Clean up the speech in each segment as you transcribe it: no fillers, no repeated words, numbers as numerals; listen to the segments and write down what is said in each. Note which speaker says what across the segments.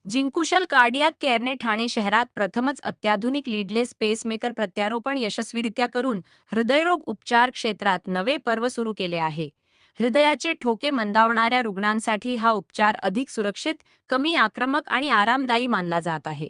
Speaker 1: जिंकुशल cardiac केअरने ठाणे शहरात प्रथमच अत्याधुनिक लीडलेस पेसमेकर प्रत्यारोपण यशस्वीरित्या करून हृदयरोग उपचार क्षेत्रात नवे पर्व सुरू केले आहे. हृदयाचे ठोके मंदावणाऱ्या रुग्णांसाठी हा उपचार अधिक सुरक्षित, कमी आक्रमक आणि आरामदायी मानला जात आहे.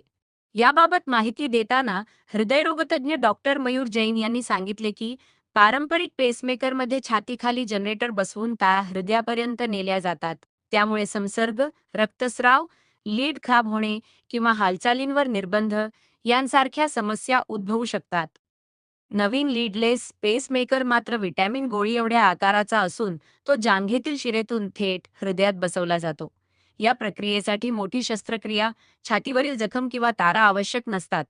Speaker 1: याबाबत माहिती देताना हृदयरोगतज्ञ डॉक्टर मयूर जैन यांनी सांगितले की पारंपरिक पेसमेकरमध्ये छातीखाली जनरेटर बसवून त्या हृदयापर्यंत नेल्या जातात. त्यामुळे संसर्ग, रक्तस्राव, लीड खराब होणे किंवा हालचालींवर निर्बंध यांसारख्या समस्या उद्भवू शकतात. नवीन लीडलेस पेसमेकर मात्र व्हिटॅमिन गोळी एवढ्या आकाराचा असून तो जांघेतील शिरेतून थेट हृदयात बसवला जातो. या प्रक्रियेसाठी मोठी शस्त्रक्रिया, छातीवरील जखम किंवा तारा आवश्यक नसतात.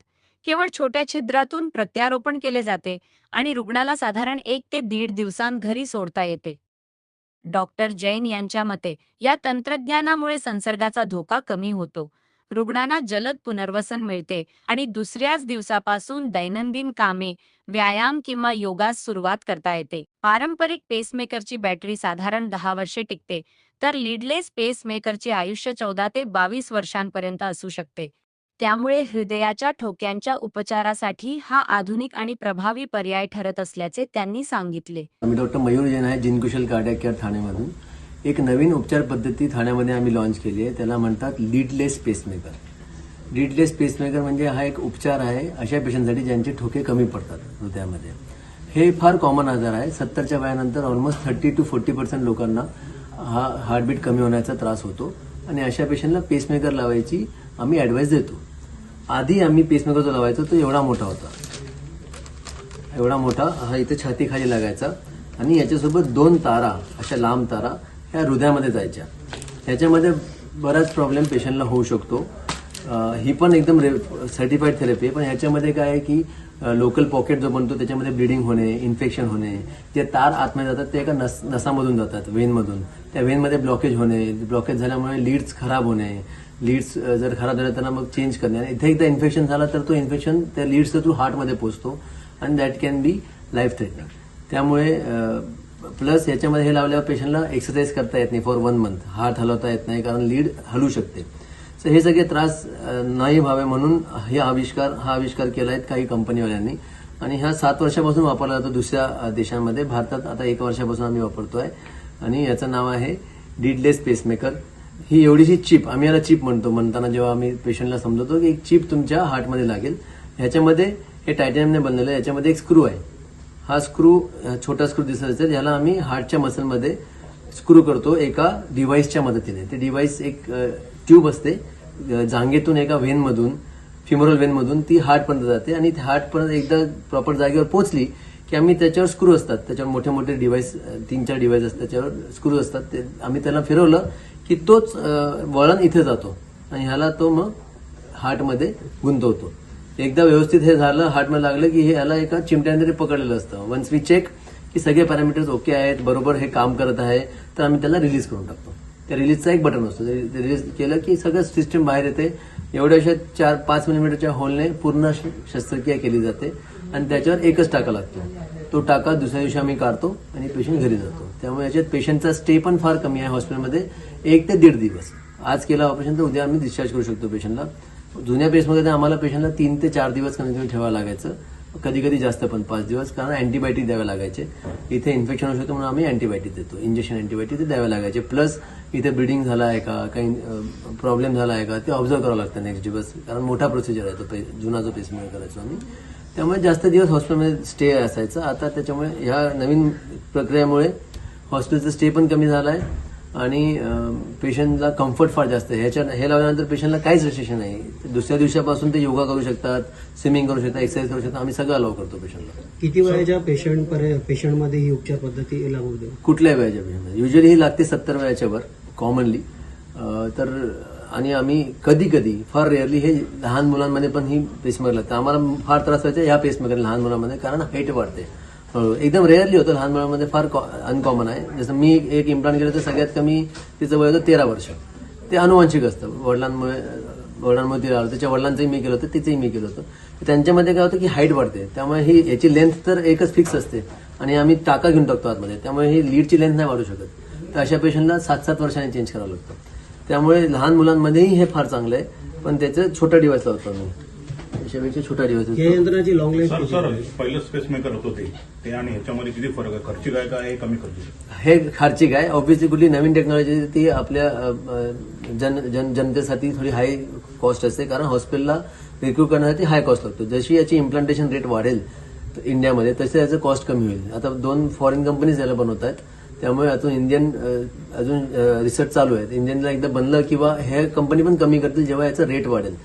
Speaker 1: केवळ छोट्या छिद्रातून प्रत्यारोपण केले जाते आणि रुग्णाला साधारण 1 ते 1.5 दिवसांत घरी सोडता येते. डॉक्टर जैन यांच्या मते या तंत्रज्ञानामुळे संसर्गाचा धोका कमी होतो, रुग्णांना जलद पुनर्वसन मिळते आणि दुसऱ्याच दिवसापासून दैनंदिन कामे, व्यायाम किंवा योगास सुरुवात करता येते. पारंपरिक पेसमेकरची बॅटरी साधारण 10 वर्षे टिकते, तर लीडलेस पेसमेकरचे आयुष्य 14 ते 22 वर्षांपर्यंत असू शकते. त्यामुळे हृदयाच्या ठोक्यांच्या उपचारासाठी हा आधुनिक आणि प्रभावी पर्याय ठरत असल्याचे त्यांनी सांगितले.
Speaker 2: आम्ही डॉक्टर मयूर जैन आहे, जिनकुशल कार्डियाक केअर ठाणेमधून. एक नवीन उपचार पद्धती ठाण्यामध्ये आम्ही लॉन्च केली आहे. त्याला म्हणतात लीडलेस पेसमेकर. लीडलेस पेसमेकर म्हणजे हा एक उपचार आहे अशा पेशंटसाठी ज्यांचे ठोके कमी पडतात हृदयामध्ये. हे फार कॉमन आजार आहे. 70च्या वयानंतर ऑलमोस्ट 30 to 40% लोकांना हा हार्टबीट कमी होण्याचा त्रास होतो आणि अशा पेशंटला पेसमेकर लावायची आम्ही ॲडवाईस देतो. आधी आम्ही पेसमेकर जो लावायचो तो एवढा मोठा होता, एवढा मोठा, हा इथे छातीखाली लागायचा आणि याच्यासोबत 2 तारा, अशा लांब तारा ह्या हृदयामध्ये जायच्या. ह्याच्यामध्ये बराच प्रॉब्लेम पेशंटला होऊ शकतो. ही पण एकदम सर्टिफाईड थेरपी आहे, पण ह्याच्यामध्ये काय आहे की लोकल पॉकेट जो बनतो त्याच्यामध्ये ब्लिडिंग होणे, इन्फेक्शन होणे, ते तार आतमध्ये जातात, ते एका नसामधून जातात, वेनमधून. त्या वेनमध्ये ब्लॉकेज होणे, ब्लॉकेज झाल्यामुळे लीड्स खराब होणे, लीड्स जर खराब झाल्या त्यांना मग चेंज करणे, आणि इथे एकदा इन्फेक्शन झाला तर तो इन्फेक्शन त्या लीड्सच्या थ्रू हार्टमध्ये पोहोचतो आणि that can be life threatening. त्यामुळे प्लस याच्यामध्ये हे लावल्यावर पेशंटला एक्सरसाइज करता येत नाही फॉर 1 month, हात हलवता येत नाही कारण लीड हलू शकते. सो हे सगळे त्रास नाही व्हावे म्हणून हा आविष्कार केला आहे काही कंपनीवाल्यांनी, आणि हा 7 वर्षापासून वापरला जातो दुसऱ्या देशांमध्ये. भारतात आता 1 वर्षापासून आम्ही वापरतोय आणि याचं नाव आहे लीडलेस पेसमेकर. ही एवढीशी चिप, आम्ही याला चिप म्हणताना जेव्हा आम्ही पेशंटला समजवतो की एक चिप तुमच्या हार्टमध्ये लागेल. ह्याच्यामध्ये हे टायटॅनियमने बनलेलं आहे. याच्यामध्ये एक स्क्रू आहे. हा स्क्रू, छोटा स्क्रू दिसत असेल, याला आम्ही हार्टच्या मसलमध्ये स्क्रू करतो एका डिव्हाइसच्या मदतीने. ते डिव्हाइस एक ट्यूब असते, जांघेतून एका वेनमधून, फिमोरल वेनमधून ती हार्टपर्यंत जाते आणि हार्टपर्यंत एकदा प्रॉपर जागेवर पोहोचली की आम्ही त्याच्यावर स्क्रू असतात, त्याच्यावर मोठे मोठे डिव्हाइस, 3-4 डिव्हाइस असतात, त्याच्यावर स्क्रू असतात. ते आम्ही त्याला फिरवलं की तोच वळण इथे जातो आणि ह्याला तो मग हार्टमध्ये गुंतवतो. एकदा व्यवस्थित हे झालं, हार्टमध्ये लागलं की हे ह्याला एका चिमट्याने तरी पकडलेलं असतं. वन्स वी चेक की सगळे पॅरामीटर्स ओके आहेत, बरोबर हे काम करत आहे, तर आम्ही त्याला रिलीज करून टाकतो. त्या रिलीजचा एक बटन असतो, ते रिलीज केलं की सगळं सिस्टम बाहेर येते. एवढ्याशा 4-5 मिलीमीटरच्या होलने पूर्ण शस्त्रक्रिया केली जाते आणि त्याच्यावर एकच टाका लागतो. तो टाका दुसऱ्या दिवशी आम्ही काढतो आणि पेशंट घरी जातो. त्यामुळे याच्यात पेशंटचा स्टे पण फार कमी आहे हॉस्पिटलमध्ये, 1 ते 1.5 दिवस. आज केला ऑपरेशन तर उद्या आम्ही डिस्चार्ज करू शकतो पेशंटला. जुन्या पेसमध्ये आम्हाला पेशंटला 3 ते 4 दिवस कमी ठेवावं लागायचं, कधी कधी जास्त पण 5 दिवस, कारण अँटीबायोटिक द्यावे लागायचे. इथे इन्फेक्शन होऊ शकतं म्हणून आम्ही अँटीबायोटिक देतो, इंजेक्शन अँटीबायोटिक ते द्यावे लागायचे. प्लस इथे ब्लिडिंग झाला आहे का, काही प्रॉब्लेम झाला आहे का ते ऑब्झर्व करावं लागतं नेक्स्ट दिवस, कारण मोठा प्रोसिजर आहे तो जुना जो पेसमेकर करायचो आम्ही. त्यामुळे जास्त दिवस हॉस्पिटलमध्ये स्टे असायचं. आता त्याच्यामुळे ह्या नवीन प्रक्रियेमुळे हॉस्पिटलचा स्टे पण कमी झाला आहे आणि पेशंटला कम्फर्ट फार जास्त आहे. हे लावल्यानंतर पेशंटला काहीच रेस्ट्रिक्शन नाही. दुसऱ्या दिवसापासून ते योगा करू शकतात, स्विमिंग करू शकतात, एक्सरसाइज करू शकतात. आम्ही सगळं अलाव करतो पेशंटला.
Speaker 3: किती वयाच्या पेशंटमध्ये ही उपचार पद्धती लागू होते?
Speaker 2: कुठल्या वयाच्या पेशंटमध्ये? युजली ही लागते 70 वयाच्या वर कॉमनली. तर आणि आम्ही कधी कधी, फार रेअरली, हे लहान मुलांमध्ये पण ही पेसमेकर लागतं. आम्हाला फार त्रास व्हायचा ह्या पेसमेकर लहान मुलांमध्ये, कारण हाईट वाढते. एकदम रेअरली होतं लहान मुलांमध्ये, फार अनकॉमन आहे. जसं मी एक इम्प्लांट केलं तर सगळ्यात कमी तिचं वय होतं 13 वर्ष. ते अनुवांशिक असतं, वडिलांमुळे तिला आलं. त्याच्या वडिलांचंही मी केलं होतं, तिचंही मी केलं होतं. त्यांच्यामध्ये काय होतं की हाईट वाढते, त्यामुळे ही याची लेंथ तर एकच फिक्स असते आणि आम्ही टाका घेऊन टाकतो आतमध्ये, त्यामुळे ही लीडची लेंथ नाही वाढू शकत. तर अशा पेशंटला 7-7 वर्षांनी चेंज करावं लागतं. त्यामुळे लहान मुलांमध्येही हे फार चांगलं आहे, पण त्याचं छोटा डिव्हाइस लावतो मी, त्याच्यापेक्षा छोटा डिव्हाइस
Speaker 3: या यंत्राची लॉंग लाईफ
Speaker 4: सर सर पहिलं स्पेस मेकर होतं ते आणि ह्याच्यामध्ये किती फरक आहे? खर्चिक आहे का हे कमी खर्चिक?
Speaker 2: हे खर्चिक आहे. ऑब्व्हियसली कुठली नवीन टेक्नॉलॉजी ती आपल्या जनतेसाठी थोडी हाय कॉस्ट असते, कारण हॉस्पिटलला रिक्रूट करण्यासाठी हाय कॉस्ट लागतो. जशी याची इम्प्लांटेशन रेट वाढेल इंडियामध्ये तसे याचं कॉस्ट कमी होईल. आता 2 फॉरेन कंपनीज याला बनवत आहेत, त्यामुळे अजून अजून रिसर्च चालू आहे. इंडियनला एकदा बनलं किंवा हे कंपनी पण कमी करतील जेव्हा याचं रेट वाढेल.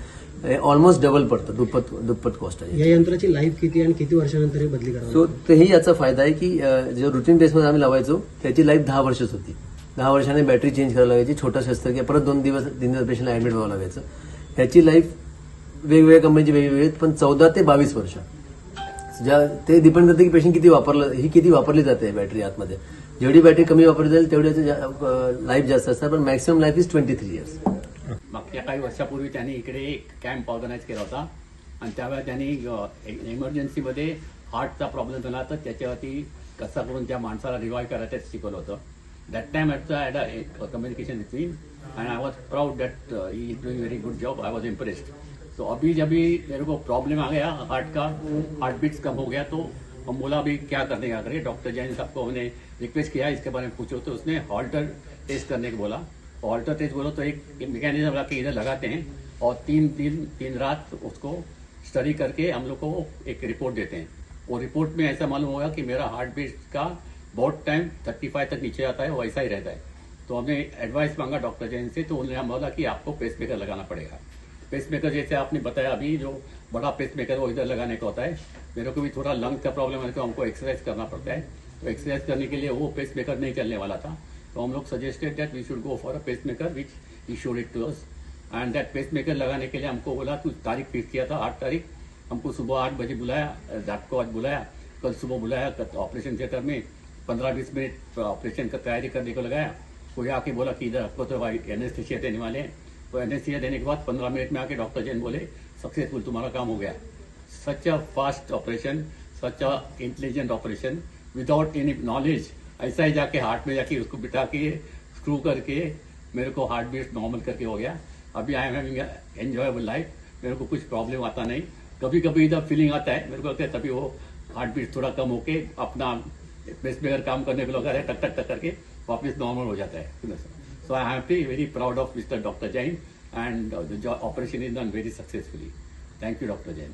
Speaker 2: ऑलमोस्ट डबल पडतं, दुप्पट कॉस्ट आहे.
Speaker 3: या यंत्राची लाईफ किती आणि किती वर्षानंतर हे बदली करावी?
Speaker 2: सो तेही याचा फायदा आहे की जो रुटीन टेस्टमध्ये आम्ही लावायचो त्याची लाईफ 10 वर्षच होती. 10 वर्षाने बॅटरी चेंज करायला लागायची, छोटा शस्त्रक्रिया, परत 3 दिवस पेशंटला ऍडमिट व्हावं लागायचं. ह्याची लाईफ वेगवेगळ्या कंपनीची वेगवेगळी आहेत, पण 14 ते 22 वर्ष. ते डिपेंड करते की पेशंट किती वापरली जाते बॅटरी आतमध्ये. जेवढी बॅटरी कमी वापरली जाईल तेवढी लाईफ जास्त असतात, पण मॅक्सिमम लाईफ इज 23 इयर्स.
Speaker 5: मागच्या काही वर्षापूर्वी त्यांनी इकडे एक कॅम्प ऑर्गनाईज केला होता आणि त्यावेळेला त्यांनी इमर्जन्सीमध्ये हार्टचा प्रॉब्लेम झाला तर त्याच्यावरती कसा करून त्या माणसाला रिवाईव्ह करायचं शिकवलं होतं. That time at the communication with and I was proud that he is doing very good job. I was impressed. तो अभी जब भी मेरे को प्रॉब्लम आ गया हार्ट का, हार्ट बीट्स कम हो गया, तो हम बोला अभी क्या करने का करें. डॉक्टर जैन साहब को हमने रिक्वेस्ट किया इसके बारे में पूछो, तो उसने हॉल्टर टेस्ट करने को बोला. हॉल्टर टेस्ट बोलो तो एक मैकेनिज्म ला के इधर लगाते हैं और 3 रात उसको स्टडी करके हम लोग को एक रिपोर्ट देते हैं. वो रिपोर्ट में ऐसा मालूम होगा कि मेरा हार्ट बीट का बहुत टाइम 35 तक नीचे आता है, वैसा ही रहता है. तो हमने एडवाइस मांगा डॉक्टर जैन से, तो उन्होंने बोला कि आपको पेसमेकर लगाना पड़ेगा. पेसमेकर जैसे आपने बताया अभी जो बड़ा पेसमेकर वो इधर लगाने का होता है. मेरे को भी थोड़ा लंग का प्रॉब्लम है तो हमको एक्सरसाइज करना पड़ता है, तो एक्सरसाइज करने के लिए वो पेसमेकर नहीं चलने वाला था. तो हम लोग suggested that we should go for a pacemaker which he showed it to us. And that pacemaker लगाने के लिए हमको बोला कुछ तारीख फिक्स किया था 8 तारीख. हमको सुबह 8 बजे बुलाया, रात को आज बुलाया, कल सुबह बुलाया ऑपरेशन थिएटर में. 15-20 मिनट ऑपरेशन का तैयारी करने को लगाया. कोई आके बोला कि इधर आपको तो भाई एनेस्थीसिया देने वाले हैं. तो एनेस्थीसिया देने के बाद 15 मिनट में आके डॉक्टर जैन बोले सक्सेसफुल, तुम्हारा काम हो गया. Such a fast operation, such a intelligent operation without any knowledge. ऐसा ही जाके हार्ट में जाके उसको बिठा के स्क्रू करके मेरे को हार्ट बीट नॉर्मल करके हो गया. अभी I am having enjoyable life. मेरे को कुछ प्रॉब्लम आता नहीं. कभी कभी इधर फीलिंग आता है मेरे को लगता है तभी वो हार्ट बीट थोड़ा कम होके अपना पेसमेकर काम करने को लगा है, टक टक टक करके वापस नॉर्मल हो जाता है. So I am happy, very proud of mister doctor Jain, end the operation is done very successfully. Thank you doctor Jain.